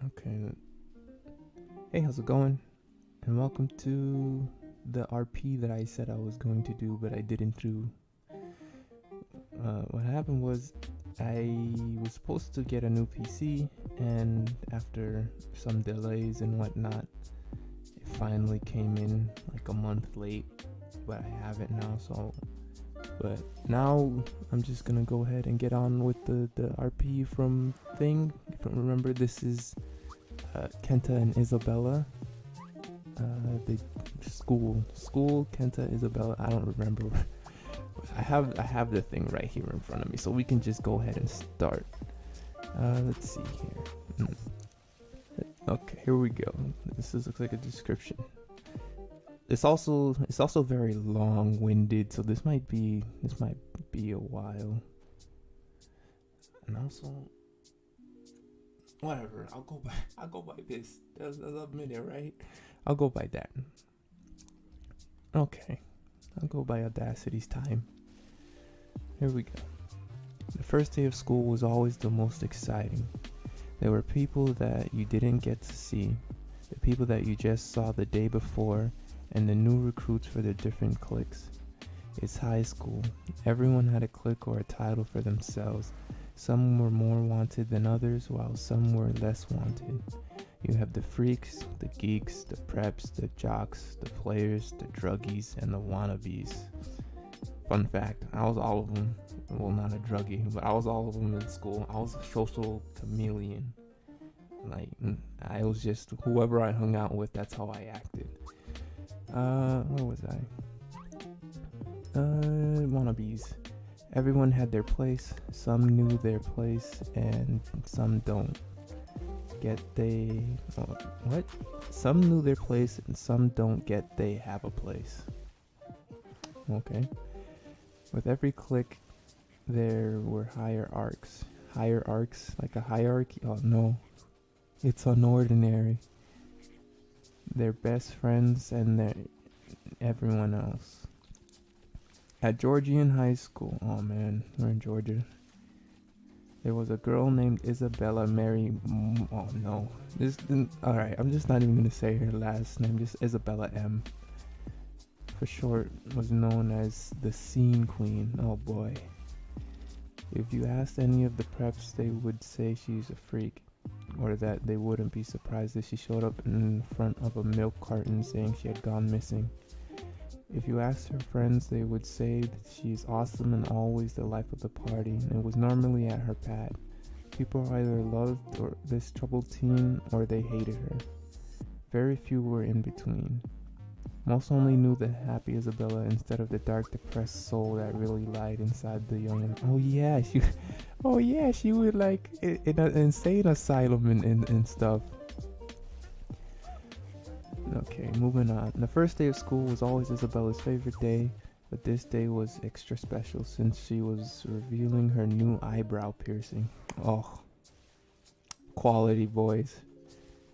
Okay. Hey, how's it going? And welcome to the RP that I said I was going to do, but I didn't do. What happened was I was supposed to get a new PC, and after some delays and whatnot, it finally came in like a month late, but I have it now, so. But now I'm just gonna go ahead and get on with the RP from thing. If you remember, this is Kenta and Isabella. The school Kenta Isabella. I don't remember. I have the thing right here in front of me, so we can just go ahead and start. Let's see here. Okay, here we go. Looks like a description. It's also very long-winded, so this might be a while. And also, whatever. I'll go by this. That's a minute, right? I'll go by that. Okay. I'll go by Audacity's time. Here we go. The first day of school was always the most exciting. There were people that you didn't get to see, the people that you just saw the day before, and the new recruits for the different cliques. It's high school. Everyone had a clique or a title for themselves. Some were more wanted than others, while some were less wanted. You have the freaks, the geeks, the preps, the jocks, the players, the druggies, and the wannabes. Fun fact, I was all of them. Well, not a druggie, but I was all of them in school. I was a social chameleon. Like, I was just whoever I hung out with, that's how I acted. Where was I? Wannabes. Everyone had their place. Some knew their place, and some don't. What? Some knew their place, and some don't get they have a place. Okay. With every clique, there were hierarchs. Hierarchs? Like a hierarchy? Oh no. It's unordinary. Their best friends and everyone else. At Georgian High School, oh man, we're in Georgia. There was a girl named Isabella Mary. Oh no, all right. I'm just not even gonna say her last name. Just Isabella M. For short, was known as the Scene Queen. Oh boy. If you asked any of the preps, they would say she's a freak, or that they wouldn't be surprised if she showed up in front of a milk carton saying she had gone missing. If you asked her friends, they would say that she's awesome and always the life of the party, and was normally at her pad. People either loved this troubled teen or they hated her. Very few were in between. Most only knew the happy Isabella instead of the dark, depressed soul that really lied inside the young one. Oh yeah, she would like in an insane asylum and stuff. Okay, moving on. The first day of school was always Isabella's favorite day, but this day was extra special since she was revealing her new eyebrow piercing. Oh, quality, boys.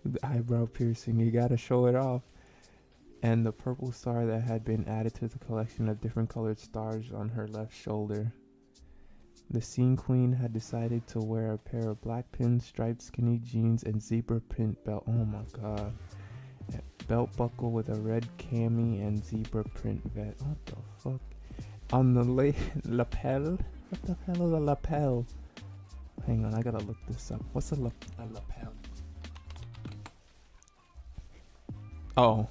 The eyebrow piercing, you gotta show it off. And the purple star that had been added to the collection of different colored stars on her left shoulder. The Scene Queen had decided to wear a pair of black pinstripe skinny jeans and zebra print belt. Oh my god. Belt buckle with a red cami and zebra print vest. What the fuck? On the lapel? What the hell is a lapel? Hang on, I gotta look this up. What's a lapel? Oh,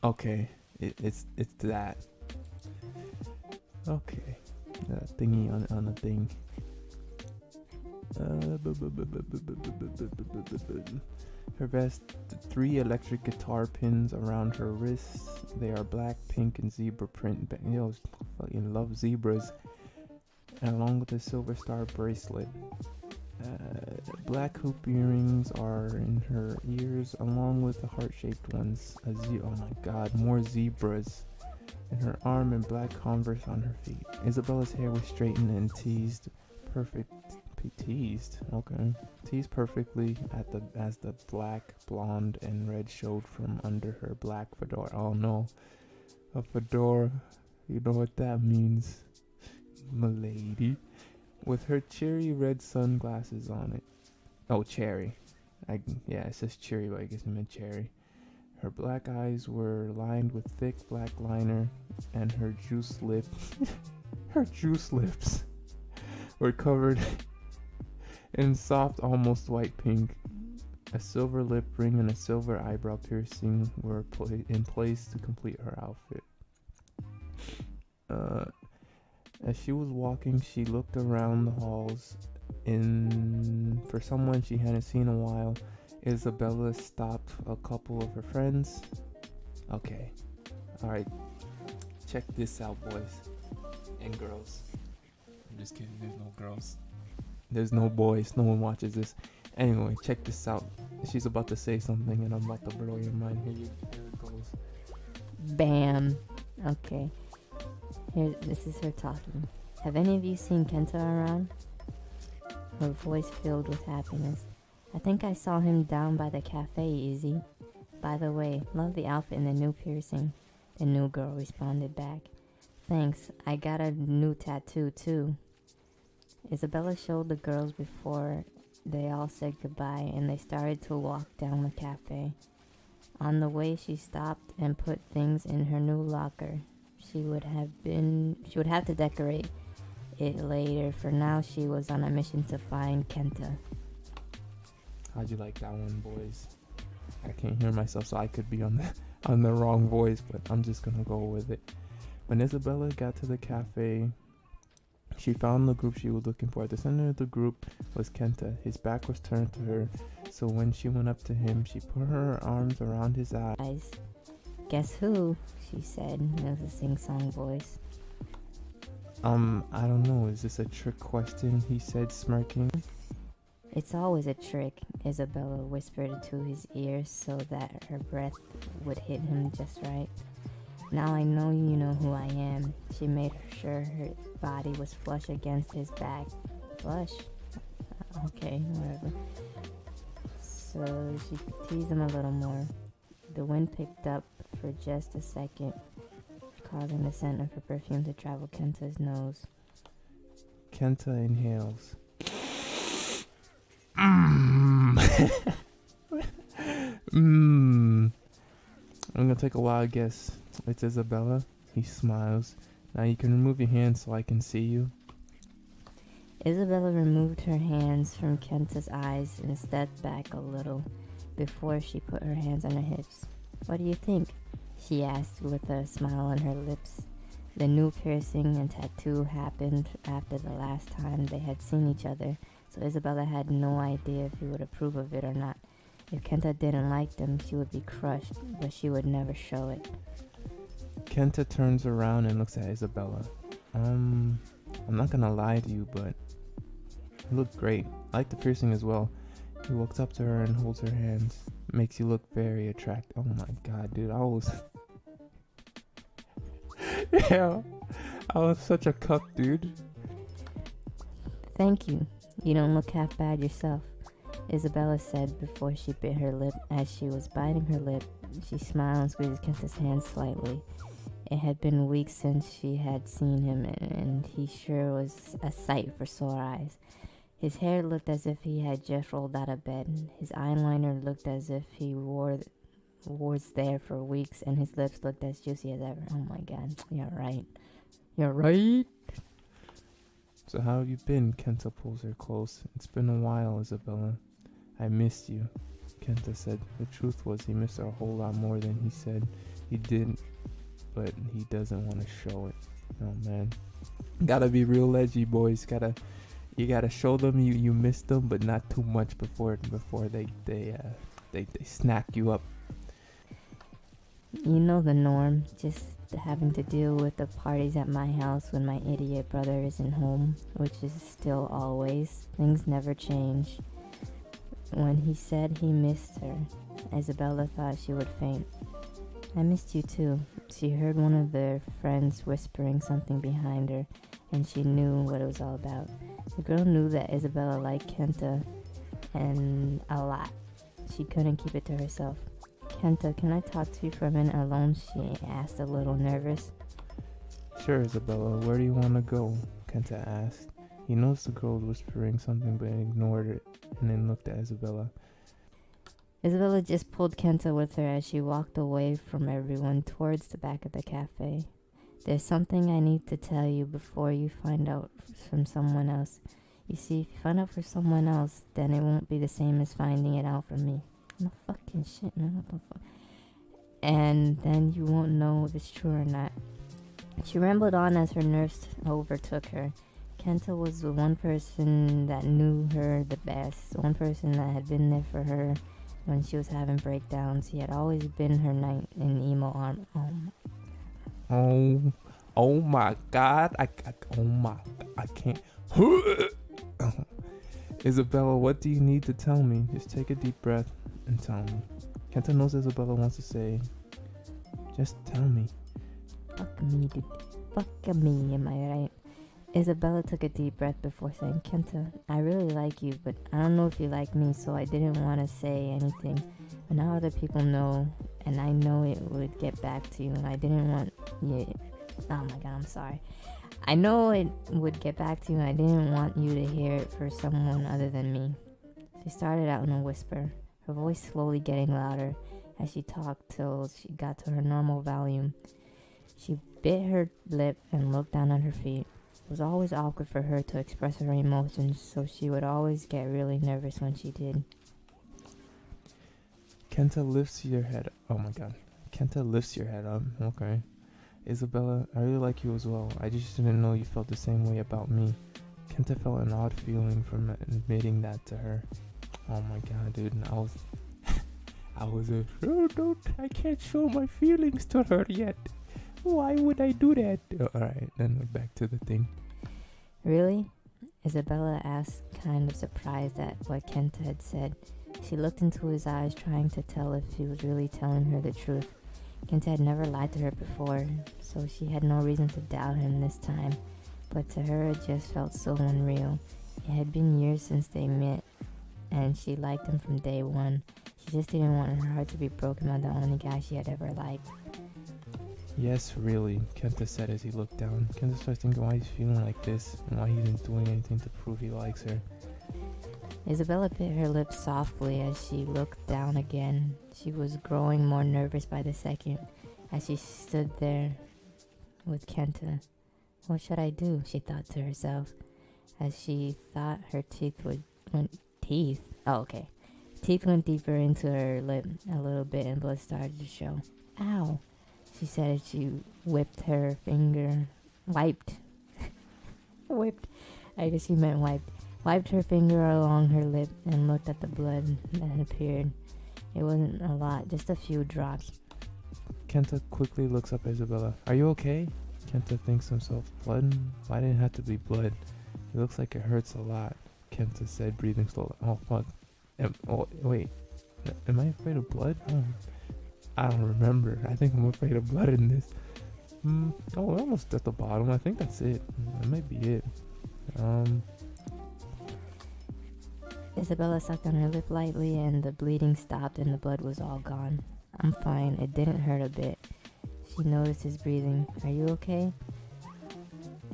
okay. It's that. Okay. Thingy on the thing. Her vest, 3 electric guitar pins around her wrists. They are black, pink, and zebra print. Fucking love zebras. And along with a silver star bracelet. Black hoop earrings are in her ears, along with the heart-shaped ones. Oh my god, more zebras. In her arm, and black Converse on her feet. Isabella's hair was straightened and teased perfectly as the black, blonde, and red showed from under her black fedora. Oh no, a fedora. You know what that means, m'lady. With her cherry red sunglasses on it. Oh, cherry. Yeah, it says cherry, but I guess it meant cherry. Her black eyes were lined with thick black liner, and her juice lips were covered in soft, almost white pink. A silver lip ring and a silver eyebrow piercing were in place to complete her outfit. As she was walking, she looked around the halls for someone she hadn't seen in a while. Isabella stopped a couple of her friends. Okay, alright, check this out, boys and girls. I'm just kidding, there's no girls. There's no boys, no one watches this. Anyway, check this out. She's about to say something and I'm about to blow your mind. Here it goes. Bam. Okay. This is her talking. Have any of you seen Kenta around? Her voice filled with happiness. I think I saw him down by the cafe, Izzy. By the way, love the outfit and the new piercing. The new girl responded back. Thanks, I got a new tattoo too. Isabella showed the girls before they all said goodbye and they started to walk down the cafe. On the way, she stopped and put things in her new locker. She would have to decorate it later. For now, she was on a mission to find Kenta. How'd you like that one, boys? I can't hear myself, so I could be on the wrong voice, but I'm just gonna go with it. When Isabella got to the cafe, she found the group she was looking for. At the center of the group was Kenta. His back was turned to her, so when she went up to him, she put her arms around his eyes. Guess who? She said. It was a sing-song voice. I don't know. Is this a trick question? He said, smirking. It's always a trick, Isabella whispered into his ear so that her breath would hit him just right. Now I know you know who I am. She made sure her body was flush against his back. Flush? Okay, whatever. So she teased him a little more. The wind picked up for just a second, causing the scent of her perfume to travel Kenta's nose. Kenta inhales. I'm gonna take a wild guess. It's Isabella. He smiles. Now you can remove your hands so I can see you. Isabella removed her hands from Kenta's eyes and stepped back a little before she put her hands on her hips. What do you think? She asked with a smile on her lips. The new piercing and tattoo happened after the last time they had seen each other, so Isabella had no idea if he would approve of it or not. If Kenta didn't like them, she would be crushed, but she would never show it. Kenta turns around and looks at Isabella. I'm not gonna lie to you, but you look great. I like the piercing as well. He walks up to her and holds her hands. Makes you look very attractive. Oh my god, dude, I was such a cuck, dude. Thank you. You don't look half bad yourself, Isabella said before she bit her lip. As she was biting her lip, she smiled and squeezed Kenta's hand slightly. It had been weeks since she had seen him, and he sure was a sight for sore eyes. His hair looked as if he had just rolled out of bed. His eyeliner looked as if he was there for weeks, and his lips looked as juicy as ever. Oh my god, you're right. You're right. So how have you been? Kenta pulls her close. It's been a while, Isabella. I missed you, Kenta said. The truth was he missed her a whole lot more than he said he did, but he doesn't want to show it. Oh man. Gotta be real edgy, boys. You gotta show them you miss them, but not too much before they snack you up. You know the norm, just having to deal with the parties at my house when my idiot brother isn't home, which is still always. Things never change. When he said he missed her, Isabella thought she would faint. I missed you too. She heard one of their friends whispering something behind her, and she knew what it was all about. The girl knew that Isabella liked Kenta and a lot. She couldn't keep it to herself. Kenta, can I talk to you for a minute alone? She asked, a little nervous. Sure, Isabella. Where do you want to go? Kenta asked. He noticed the girl was whispering something but ignored it and then looked at Isabella. Isabella just pulled Kenta with her as she walked away from everyone towards the back of the cafe. There's something I need to tell you before you find out from someone else. You see, if you find out from someone else, then it won't be the same as finding it out from me. No fucking shit, man. What the fuck? And then you won't know if it's true or not. She rambled on as her nerves overtook her. Kenta was the one person that knew her the best, the one person that had been there for her when she was having breakdowns. He had always been her knight in emo armor. Oh my God! I can't. Isabella, what do you need to tell me? Just take a deep breath and tell me. Kenta knows Isabella wants to say. Just tell me. Fuck me, dude. Fuck me, am I right? Isabella took a deep breath before saying, Kenta, I really like you, but I don't know if you like me, so I didn't want to say anything. But now other people know, and I know it would get back to you, and I didn't want you. Oh my God, I'm sorry. I know it would get back to you, and I didn't want you to hear it for someone other than me. She started out in a whisper, her voice slowly getting louder as she talked till she got to her normal volume. She bit her lip and looked down at her feet. It was always awkward for her to express her emotions, so she would always get really nervous when she did. Kenta lifts your head. Oh my God. Kenta lifts your head up. Okay. Isabella, I really like you as well. I just didn't know you felt the same way about me. Kenta felt an odd feeling from admitting that to her. Oh my God, dude. I was I can't show my feelings to her yet. Why would I do that? Alright, then we're back to the thing. Really? Isabella asked, kind of surprised at what Kenta had said. She looked into his eyes, trying to tell if he was really telling her the truth. Kenta had never lied to her before, so she had no reason to doubt him this time. But to her, it just felt so unreal. It had been years since they met, and she liked him from day one. She just didn't want her heart to be broken by the only guy she had ever liked. Yes, really, Kenta said as he looked down. Kenta starts thinking why he's feeling like this, and why he isn't doing anything to prove he likes her. Isabella bit her lips softly as she looked down again. She was growing more nervous by the second as she stood there with Kenta. What should I do? She thought to herself as she thought her teeth went deeper into her lip a little bit and blood started to show. Ow, she said as she wiped her finger. Wiped. I guess she meant wiped. Wiped her finger along her lip and looked at the blood that appeared. It wasn't a lot, just a few drops. Kenta quickly looks up at Isabella. Are you okay? Kenta thinks to himself, blood? Why did it have to be blood? It looks like it hurts a lot, Kenta said, breathing slowly. Oh, fuck. Wait. Am I afraid of blood? I don't remember. I think I'm afraid of blood in this. We're almost at the bottom. I think that's it. That might be it. Isabella sucked on her lip lightly and the bleeding stopped and the blood was all gone. I'm fine. It didn't hurt a bit. She noticed his breathing. Are you okay?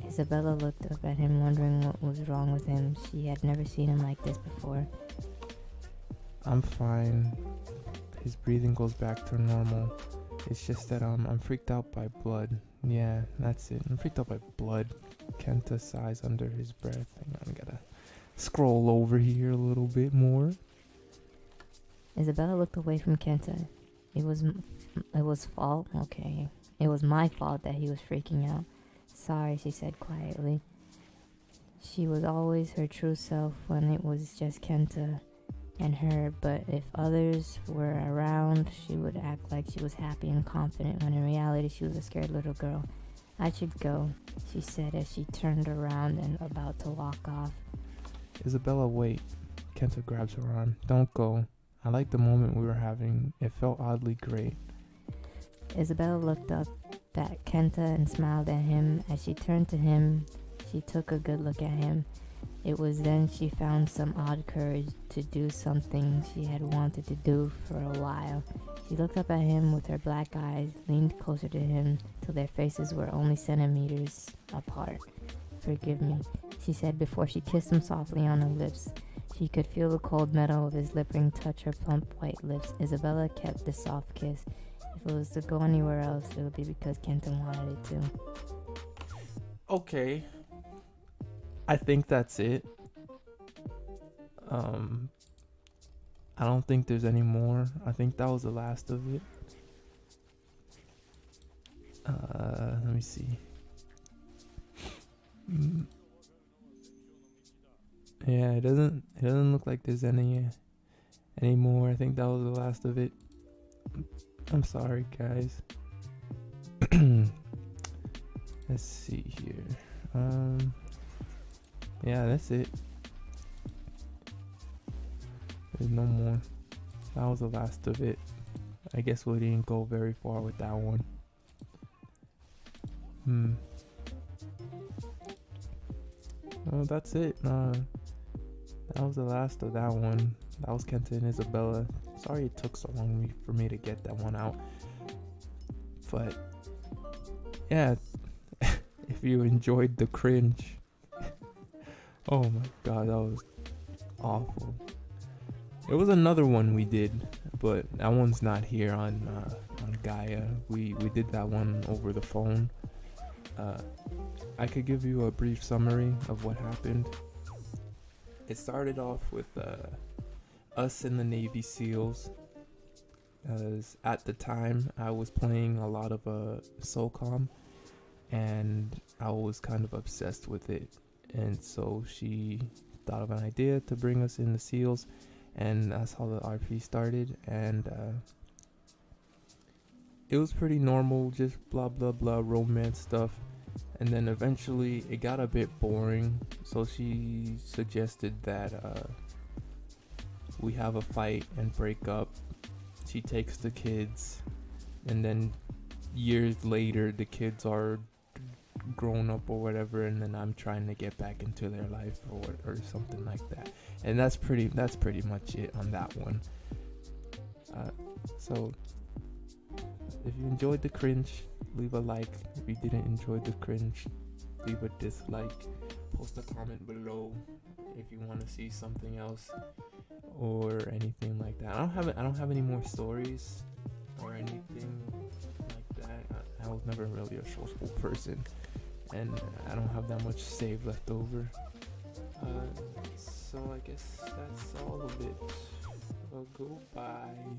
Isabella looked up at him, wondering what was wrong with him. She had never seen him like this before. I'm fine. His breathing goes back to normal. It's just that I'm freaked out by blood. Yeah, that's it. I'm freaked out by blood. Kenta sighs under his breath. Hang on, I gotta scroll over here a little bit more. Isabella looked away from Kenta. It was fault. Okay. It was my fault that he was freaking out. Sorry, she said quietly. She was always her true self when it was just Kenta and her, but if others were around, she would act like she was happy and confident when in reality she was a scared little girl. I should go, she said as she turned around and about to walk off. Isabella, wait. Kenta grabs her arm. Don't go. I like the moment we were having. It felt oddly great. Isabella looked up at Kenta and smiled at him. As she turned to him, she took a good look at him. It was then she found some odd courage to do something she had wanted to do for a while. She looked up at him with her black eyes, leaned closer to him till their faces were only centimeters apart. Forgive me, she said before she kissed him softly on the lips. She She could feel the cold metal of his lip ring touch her plump white lips. Isabella kept the soft kiss. If it was to go anywhere else, it would be because Kenton wanted it to. Okay. I think that's it. I don't think there's any more. I think that was the last of it. Let me see. Yeah, it doesn't look like there's any more. I think that was the last of it. I'm sorry, guys. Let's see here. Yeah, that's it. There's no more. That was the last of it. I guess we didn't go very far with that one. Well, that's it. That was the last of that one. That was Kenta and Isabella. Sorry it took so long for me to get that one out. But yeah, if you enjoyed the cringe, oh my god, that was awful. There was another one we did, but that one's not here on Gaia. We did that one over the phone. I could give you a brief summary of what happened. It started off with us in the Navy SEALs. As at the time, I was playing a lot of SOCOM, and I was kind of obsessed with it. And so she thought of an idea to bring us in the SEALs, and that's how the RP started. And it was pretty normal, just blah blah blah romance stuff. And then eventually it got a bit boring, so she suggested that we have a fight and break up. She takes the kids, and then years later the kids are grown up or whatever, and then I'm trying to get back into their life or something like that. And that's pretty much it on that one. So if you enjoyed the cringe, leave a like. If you didn't enjoy the cringe, leave a dislike. Post a comment below if you want to see something else or anything like that. I don't have any more stories or anything like that. I was never really a social person, and I don't have that much save left over. So I guess that's all of it. Goodbye.